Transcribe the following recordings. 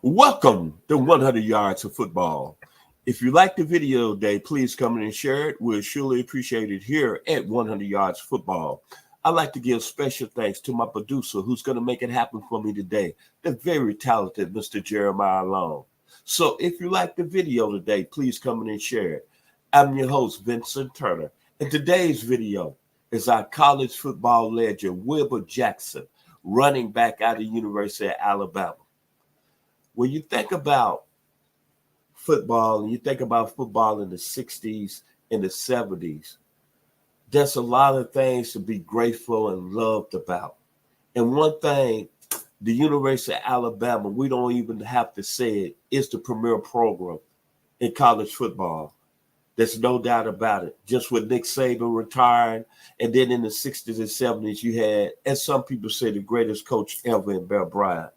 Welcome to 100 Yards of Football. If you like the video today, please come in and share it. We'll surely appreciate it here at 100 Yards of Football. I'd like to give special thanks to my producer who's going to make it happen for me today, the very talented Mr. Jeremiah Long. So if you like the video today, please come in and share it. I'm your host, Vincent Turner, and today's video is our college football legend, Wilbur Jackson, running back out of the University of Alabama. When you think about football and you think about football in the 60s and the 70s, there's a lot of things to be grateful and loved about. And one thing, the University of Alabama, we don't even have to say it, is the premier program in college football. There's no doubt about it. Just with Nick Saban retiring, and then in the 60s and 70s, you had, as some people say, the greatest coach ever in Bear Bryant.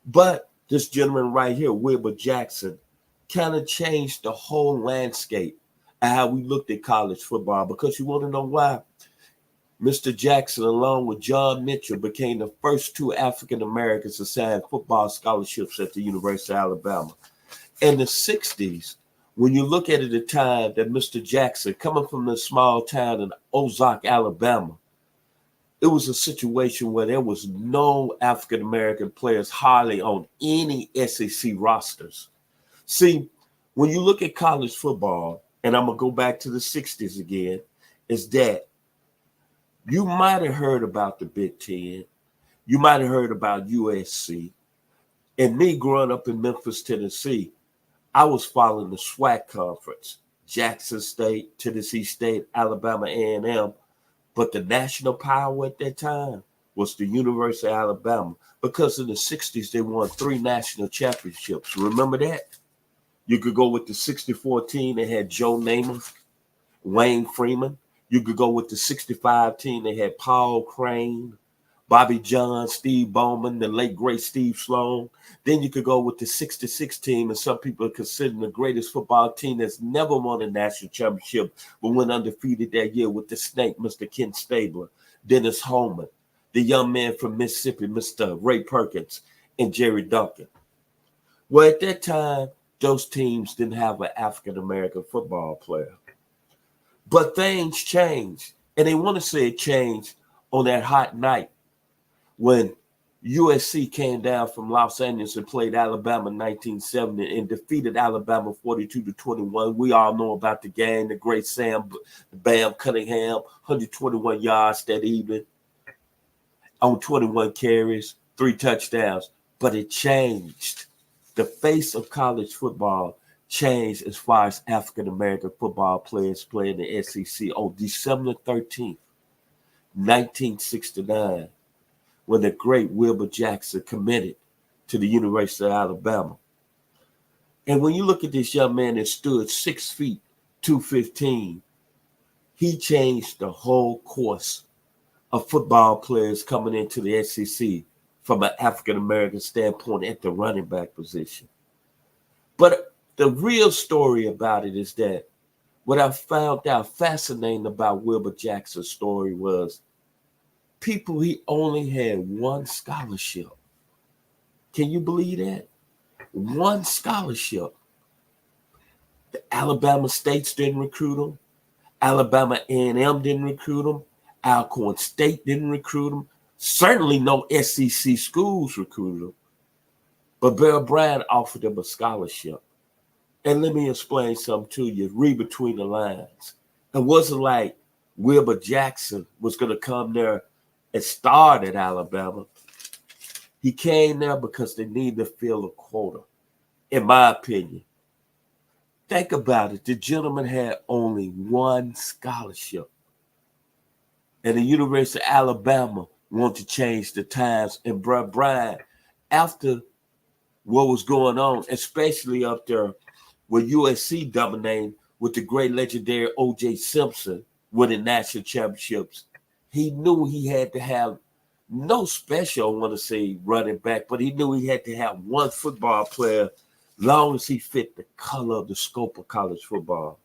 But this gentleman right here, Wilbur Jackson, kind of changed the whole landscape of how we looked at college football, because you want to know why? Mr. Jackson, along with John Mitchell, became the first two African Americans to sign football scholarships at the University of Alabama. In the 60s, when you look at it at the time that Mr. Jackson, coming from the small town in Ozark, Alabama, it was a situation where there was no African-American players hardly on any SEC rosters. See, when you look at college football, and I'm going to go back to the 60s again, is that you might have heard about the Big Ten. You might have heard about USC. And me growing up in Memphis, Tennessee, I was following the SWAC conference, Jackson State, Tennessee State, Alabama A&M. But the national power at that time was the University of Alabama, because in the 60s, they won 3 national championships. Remember that? You could go with the 64 team that had Joe Namath, Wayne Freeman. You could go with the 65 team that had Paul Crane, Bobby John, Steve Bowman, the late great Steve Sloan. Then you could go with the 66 team, and some people are considering the greatest football team that's never won a national championship, but went undefeated that year with the Snake, Mr. Ken Stabler, Dennis Holman, the young man from Mississippi, Mr. Ray Perkins, and Jerry Duncan. Well, at that time, those teams didn't have an African-American football player. But things changed, and they want to say it changed on that hot night when USC came down from Los Angeles and played Alabama in 1970 and defeated Alabama 42-21. We all know about the game, the great Sam Bam Cunningham, 121 yards that evening on 21 carries, 3 touchdowns. But it changed. The face of college football changed as far as African-American football players playing the SEC on December 13th, 1969. When the great Wilbur Jackson committed to the University of Alabama. And when you look at this young man that stood 6 feet, 215, he changed the whole course of football players coming into the SEC from an African-American standpoint at the running back position. But the real story about it is that what I found out fascinating about Wilbur Jackson's story was he only had 1 scholarship. Can you believe that? 1 scholarship. The Alabama States didn't recruit him. Alabama A&M didn't recruit him. Alcorn State didn't recruit him. Certainly no SEC schools recruited him. But Bear Bryant offered him a scholarship. And let me explain something to you. Read between the lines. It wasn't like Wilbur Jackson was going to come there and started at Alabama. He came there because they needed to fill a quota, in my opinion. Think about it. The gentleman had only 1 scholarship. And the University of Alabama wanted to change the times. And Bryant, after what was going on, especially up there where USC dominated with the great legendary O.J. Simpson winning national championships, he knew he had to have no special, I want to say, running back, but he knew he had to have 1 football player, long as he fit the color of the scope of college football.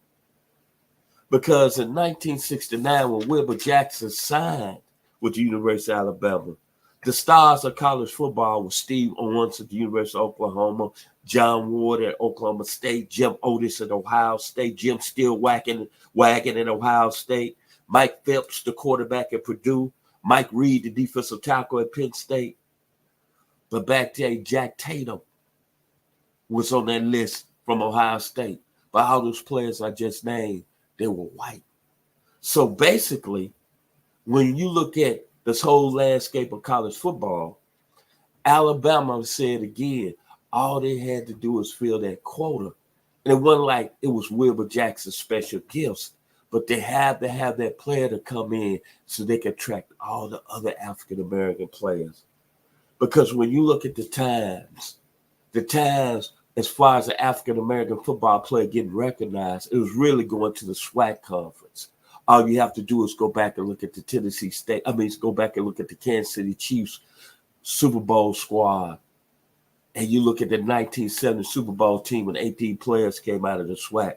Because in 1969, when Wilbur Jackson signed with the University of Alabama, The stars of college football were Steve Owens at the University of Oklahoma, John Ward at Oklahoma State, Jim Otis at Ohio State, Jim Steele wagon at Ohio State, Mike Phelps, the quarterback at Purdue, Mike Reed, the defensive tackle at Penn State. But back then, Jack Tatum was on that list from Ohio State. But all those players I just named, they were white. So basically, when you look at this whole landscape of college football, Alabama said again, all they had to do was fill that quota. And it wasn't like it was Wilbur Jackson's special gifts, but they had to have that player to come in so they could attract all the other African-American players. Because when you look at the times as far as the African-American football player getting recognized, it was really going to the SWAC conference. All you have to do is go back and look at the go back and look at the Kansas City Chiefs Super Bowl squad. And you look at the 1970 Super Bowl team when 18 players came out of the SWAC.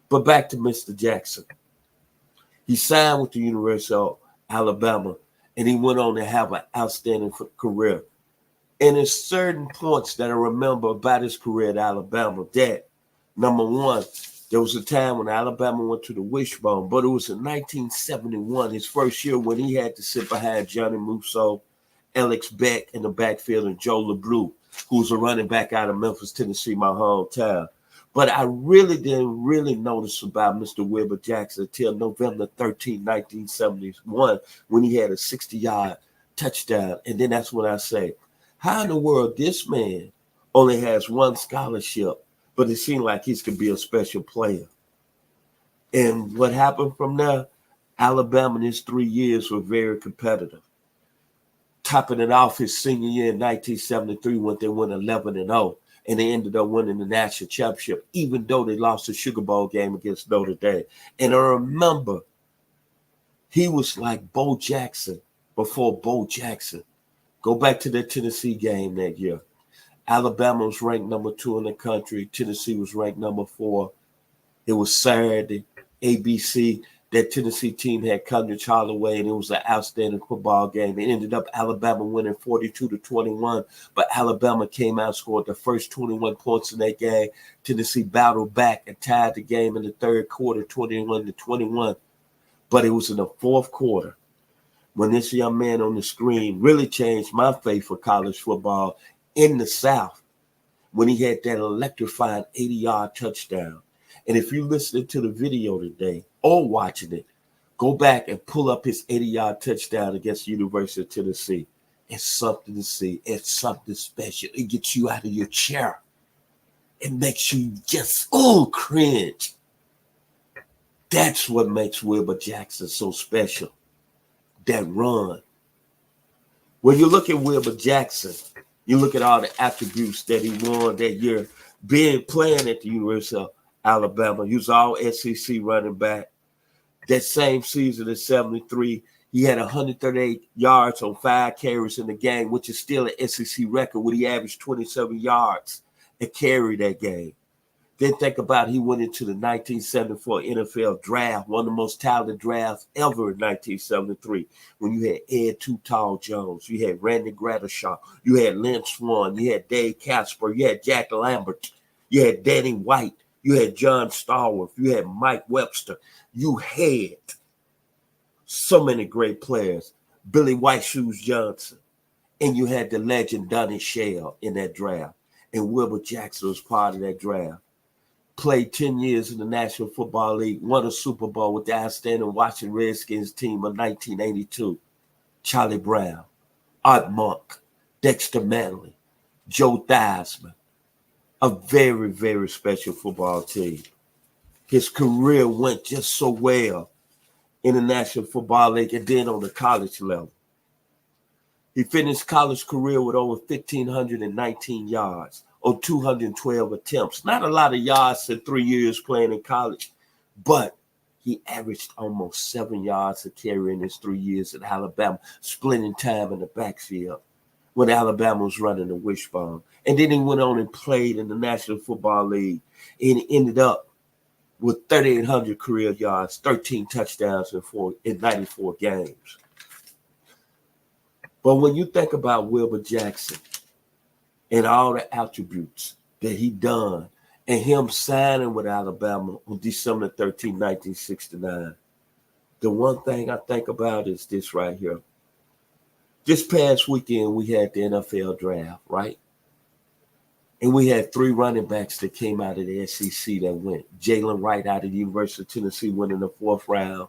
But back to Mr. Jackson. He signed with the University of Alabama, and he went on to have an outstanding career. And there's certain points that I remember about his career at Alabama that, number one, there was a time when Alabama went to the wishbone, but it was in 1971, his first year, when he had to sit behind Johnny Musso, Alex Beck in the backfield, and Joe LeBlue, who was a running back out of Memphis, Tennessee, my hometown. But I really didn't notice about Mr. Wilbur Jackson until November 13, 1971, when he had a 60-yard touchdown. And then that's when I say, how in the world this man only has one scholarship, but it seemed like he could be a special player? And what happened from there, Alabama in his 3 years were very competitive. Topping it off his senior year in 1973 when they went 11-0, and they ended up winning the national championship, even though they lost the Sugar Bowl game against Notre Dame. And I remember he was like Bo Jackson before Bo Jackson. Go back to the Tennessee game that year. Alabama was ranked number 2 in the country. Tennessee was ranked number 4. It was Saturday, ABC. That Tennessee team had Cundridge Holloway, and it was an outstanding football game. It ended up Alabama winning 42-21, but Alabama came out, scored the first 21 points in that game. Tennessee battled back and tied the game in the third quarter, 21-21. But it was in the fourth quarter when this young man on the screen really changed my faith for college football in the South, when he had that electrifying 80-yard touchdown. And if you listen to the video today or watching it, go back and pull up his 80-yard touchdown against the University of Tennessee. It's something to see. It's something special. It gets you out of your chair. It makes you just, cringe. That's what makes Wilbur Jackson so special. That run. When you look at Wilbur Jackson, you look at all the attributes that he won that year, playing at the University of Alabama. He was all SEC running back. That same season in 73, he had 138 yards on 5 carries in the game, which is still an SEC record when he averaged 27 yards a carry that game. Then think about he went into the 1974 NFL draft, one of the most talented drafts ever in 1973, when you had Ed Too Tall Jones, you had Randy Gradishaw, you had Lynn Swann, you had Dave Casper, you had Jack Lambert, you had Danny White, you had John Stallworth, you had Mike Webster, you had so many great players, Billy White Shoes Johnson, and you had the legend Donnie Shell in that draft, and Wilbur Jackson was part of that draft. Played 10 years in the National Football League, won a Super Bowl with the outstanding Washington Redskins team of 1982. Charlie Brown, Art Monk, Dexter Manley, Joe Theismann. A very, very special football team. His career went just so well in the National Football League and then on the college level. He finished college career with over 1,519 yards. Or 212 attempts. Not a lot of yards in 3 years playing in college, but he averaged almost 7 yards a carry in his 3 years at Alabama, splitting time in the backfield when Alabama was running the wishbone. And then he went on and played in the National Football League and ended up with 3,800 career yards, 13 touchdowns in 94 games. But when you think about Wilbur Jackson and all the attributes that he done and him signing with Alabama on December 13, 1969, the one thing I think about is this right here. This past weekend, we had the NFL draft, right? And we had 3 running backs that came out of the SEC that went. Jalen Wright out of the University of Tennessee went in the 4th round.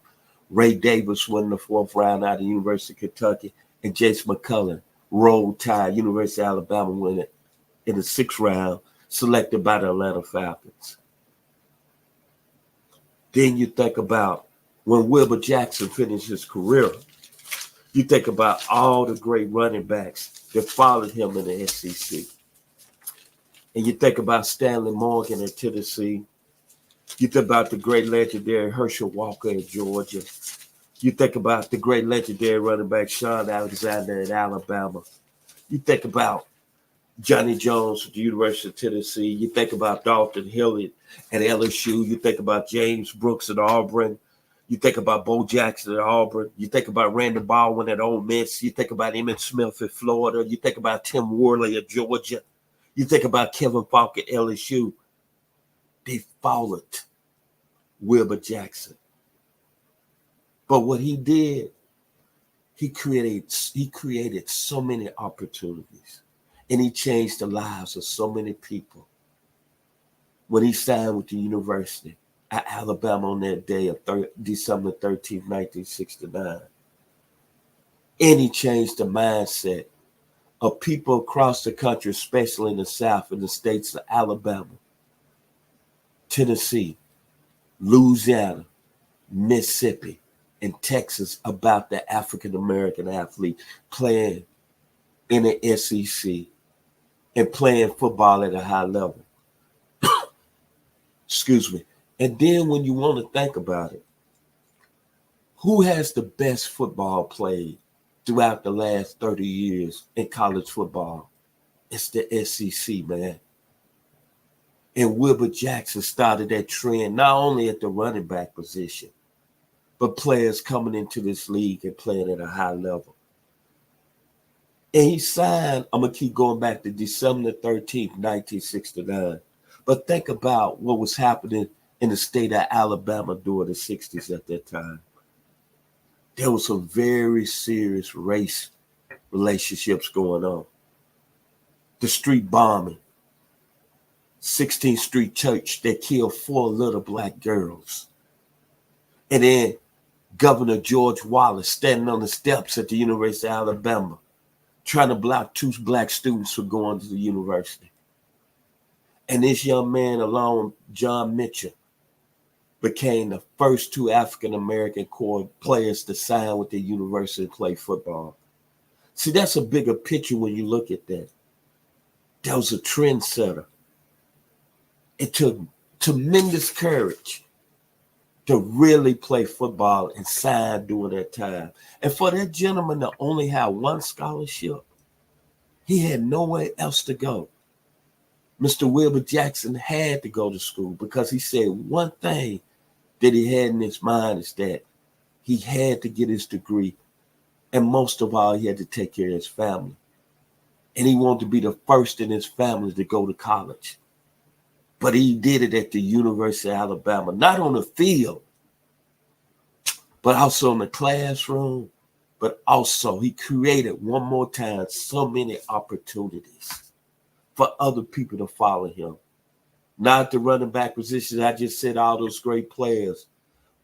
Ray Davis went in the 4th round out of the University of Kentucky. And Jace McCullough, Roll Tide, University of Alabama, went in the 6th round, selected by the Atlanta Falcons. Then you think about when Wilbur Jackson finished his career, you think about all the great running backs that followed him in the SEC. And you think about Stanley Morgan at Tennessee. You think about the great legendary Herschel Walker at Georgia. You think about the great legendary running back Sean Alexander at Alabama. You think about Johnny Jones at the University of Tennessee. You think about Dalton Hill at LSU. You think about James Brooks at Auburn. You think about Bo Jackson at Auburn. You think about Randy Baldwin at Ole Miss. You think about Emmitt Smith at Florida. You think about Tim Worley at Georgia. You think about Kevin Falk at LSU. They followed Wilbur Jackson. But what he did, he created so many opportunities. And he changed the lives of so many people. When he signed with the University of Alabama on that day of December 13, 1969. And he changed the mindset of people across the country, especially in the South, in the states of Alabama, Tennessee, Louisiana, Mississippi, and Texas about the African-American athlete playing in the SEC and playing football at a high level. Excuse me. And then when you want to think about it, who has the best football played throughout the last 30 years in college football? It's the SEC, man. And Wilbur Jackson started that trend, not only at the running back position, but players coming into this league and playing at a high level. And he signed, I'm going to keep going back to December 13th, 1969. But think about what was happening in the state of Alabama during the 60s at that time. There was some very serious race relationships going on. The street bombing, 16th Street Church that killed 4 little black girls. And then Governor George Wallace standing on the steps at the University of Alabama trying to block 2 black students from going to the university. And this young man, along with John Mitchell, became the first 2 African-American core players to sign with the university and play football. See, that's a bigger picture when you look at that. That was a trendsetter. It took tremendous courage to really play football and sign during that time. And for that gentleman to only have 1 scholarship, he had nowhere else to go. Mr. Wilbur Jackson had to go to school because he said one thing that he had in his mind is that he had to get his degree. And most of all, he had to take care of his family. And he wanted to be the first in his family to go to college. But he did it at the University of Alabama, not on the field, but also in the classroom. But also he created one more time so many opportunities for other people to follow him. Not the running back position, I just said all those great players,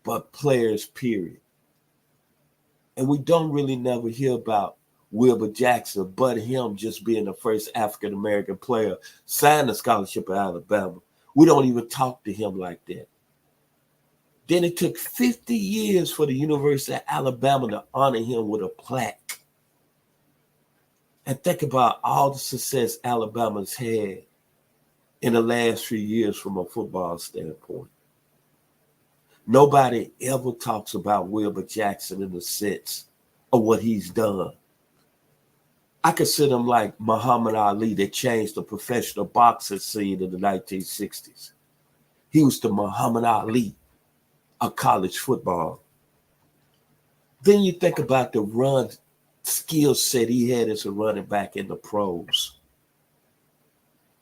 but players, period. And we don't really never hear about Wilbur Jackson, but him just being the first African-American player signed a scholarship at Alabama. We don't even talk to him like that. Then it took 50 years for the University of Alabama to honor him with a plaque. And think about all the success Alabama's had in the last few years from a football standpoint. Nobody ever talks about Wilbur Jackson in the sense of what he's done. I consider him like Muhammad Ali that changed the professional boxing scene in the 1960s. He was the Muhammad Ali of college football. Then you think about the runs skill set he had as a running back in the pros.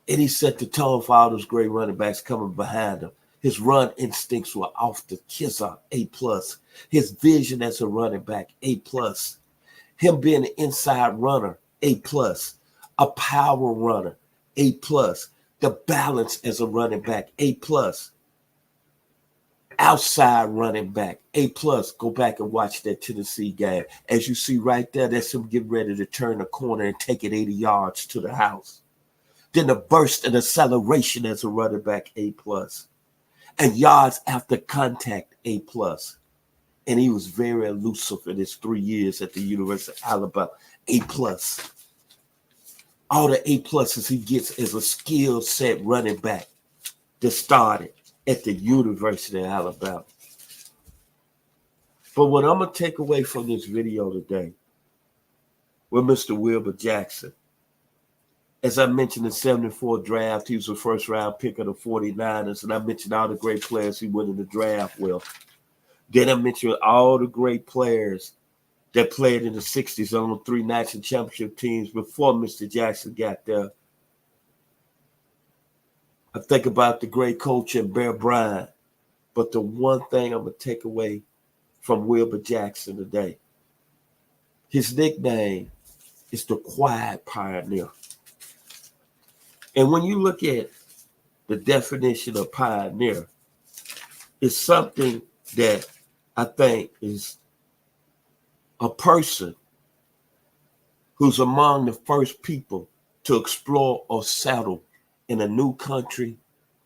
And he set the tone for all those great running backs coming behind him. His run instincts were off the kisser, A+. His vision as a running back, A+. Him being an inside runner, A+. A power runner, A+. The balance as a running back, A+. Outside running back, A+. Go back and watch that Tennessee game. As you see right there, that's him getting ready to turn the corner and take it 80 yards to the house. Then a burst and acceleration as a running back, A+. And yards after contact, A+. And he was very elusive in his 3 years at the University of Alabama, A+. All the A+ he gets as a skill set running back that started at the University of Alabama. But what I'm going to take away from this video today with Mr. Wilbur Jackson, as I mentioned, the 74 draft, he was a first-round pick of the 49ers, and I mentioned all the great players he went in the draft with. Then I mentioned all the great players that played in the 60s on the 3 national championship teams before Mr. Jackson got there. I think about the great coach and Bear Bryant. But the one thing I'm going to take away from Wilbur Jackson today, his nickname is the Quiet Pioneer. And when you look at the definition of pioneer, it's something that I think is a person who's among the first people to explore or settle in a new country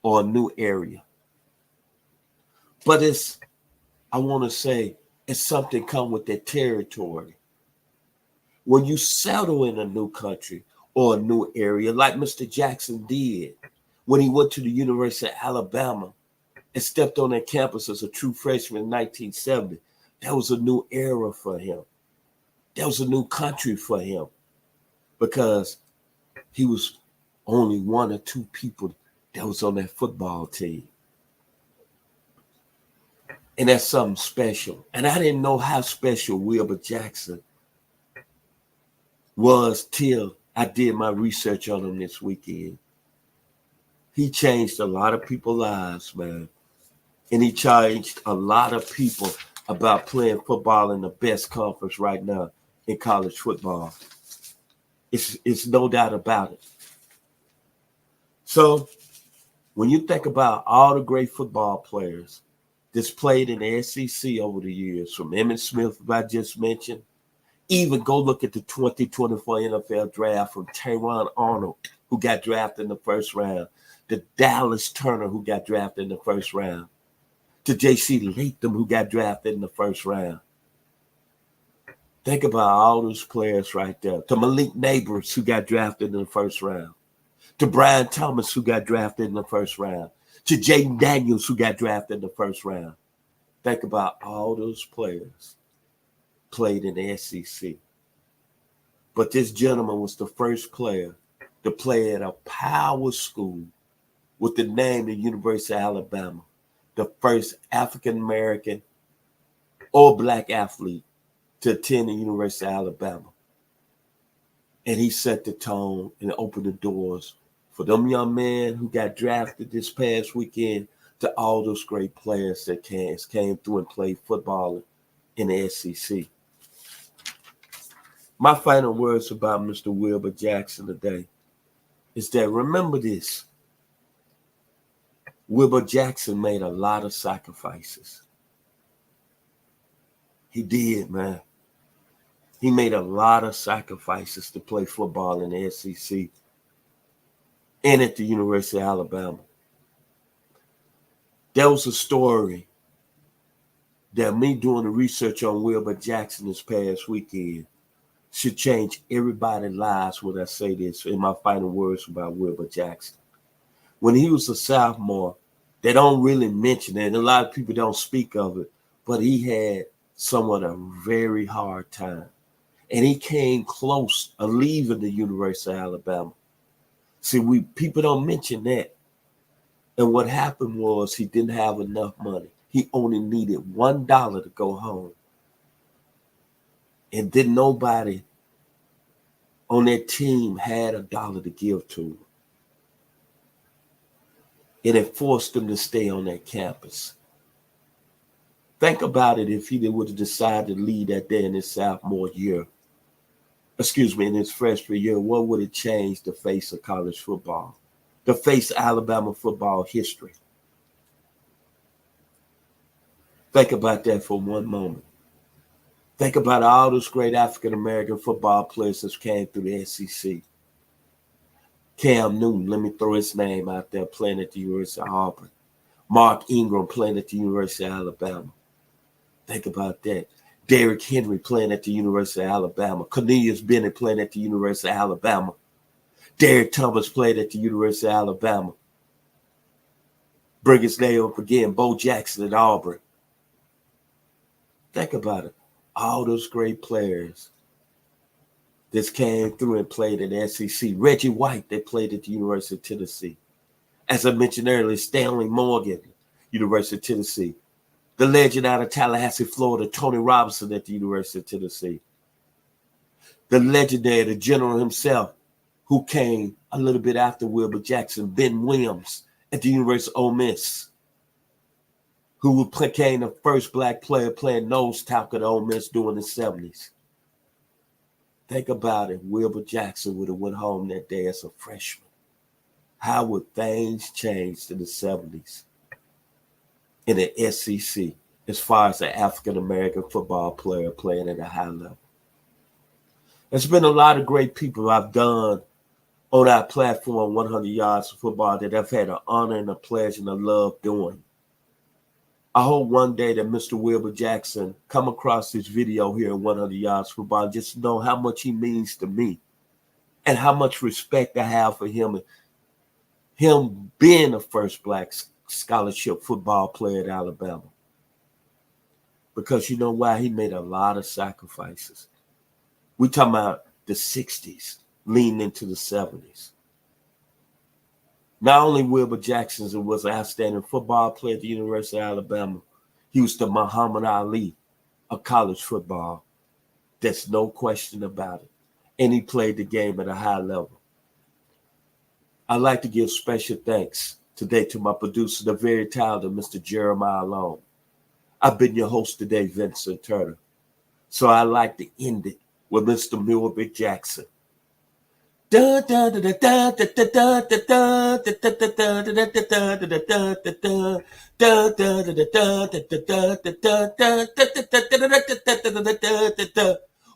or a new area. But I want to say, it's something come with that territory. When you settle in a new country or a new area, like Mr. Jackson did when he went to the University of Alabama and stepped on that campus as a true freshman in 1970, that was a new era for him. That was a new country for him because he was only one or two people that was on that football team. And that's something special. And I didn't know how special Wilbur Jackson was till I did my research on him this weekend. He changed a lot of people's lives, man. And he changed a lot of people about playing football in the best conference right now in college football. It's no doubt about it. So when you think about all the great football players that's played in the SEC over the years, from Emmitt Smith, who I just mentioned, even go look at the 2024 NFL draft from Teron Arnold, who got drafted in the first round, to Dallas Turner, who got drafted in the first round, to J.C. Latham, who got drafted in the first round. Think about all those players right there. To Malik Neighbors, who got drafted in the first round. To Brian Thomas, who got drafted in the first round. To Jaden Daniels, who got drafted in the first round. Think about all those players played in the SEC. But this gentleman was the first player to play at a power school with the name of the University of Alabama, the first African-American or black athlete to attend the University of Alabama. And he set the tone and opened the doors for them young men who got drafted this past weekend to all those great players that came through and played football in the SEC. My final words about Mr. Wilbur Jackson today is that remember this. Wilbur Jackson made a lot of sacrifices. He did, man. He made a lot of sacrifices to play football in the SEC and at the University of Alabama. There was a story that me doing the research on Wilbur Jackson this past weekend should change everybody's lives when I say this in my final words about Wilbur Jackson. When he was a sophomore, they don't really mention it, and a lot of people don't speak of it, but he had somewhat a very hard time. And he came close to leaving the University of Alabama. See, people don't mention that. And what happened was he didn't have enough money. He only needed $1 to go home. And didn't nobody on that team had $1 to give to him. And it forced him to stay on that campus. Think about it if he would have decided to leave that day in his sophomore year. In his freshman year, what would it change the face of college football? The face of Alabama football history. Think about that for one moment. Think about all those great African-American football players that came through the SEC. Cam Newton, let me throw his name out there, playing at the University of Auburn. Mark Ingram playing at the University of Alabama. Think about that. Derrick Henry playing at the University of Alabama. Cornelius Bennett playing at the University of Alabama. Derrick Thomas played at the University of Alabama. Bring his name up again. Bo Jackson at Auburn. Think about it. All those great players that came through and played in the SEC. Reggie White, that played at the University of Tennessee. As I mentioned earlier, Stanley Morgan, University of Tennessee. The legend out of Tallahassee, Florida, Tony Robinson at the University of Tennessee. The legendary, the general himself, who came a little bit after Wilbur Jackson, Ben Williams at the University of Ole Miss, who became the first black player playing nose tackle at Ole Miss during the 70s. Think about it. Wilbur Jackson would have went home that day as a freshman. How would things change in the 70s in the SEC as far as an African-American football player playing at a high level? There's been a lot of great people I've done on our platform, 100 Yards of Football, that I've had an honor and a pleasure and a love doing. I hope one day that Mr. Wilbur Jackson come across this video here at 100 Yards of Football, just to know how much he means to me and how much respect I have for him. Him being the first black scholarship football player at Alabama. Because you know why? He made a lot of sacrifices. We're talking about the 60s, leading into the 70s. Not only Wilbur Jackson was an outstanding football player at the University of Alabama, he was the Muhammad Ali of college football. There's no question about it. And he played the game at a high level. I'd like to give special thanks today to my producer, the very talented Mr. Jeremiah Long. I've been your host today, Vincent Turner. So I'd like to end it with Mr. Wilbur Jackson.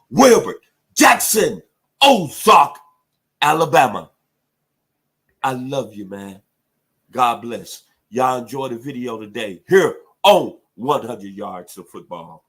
Wilbur Jackson, Ozark, Alabama. I love you, man. God bless. Y'all enjoy the video today here on 100 Yards of Football.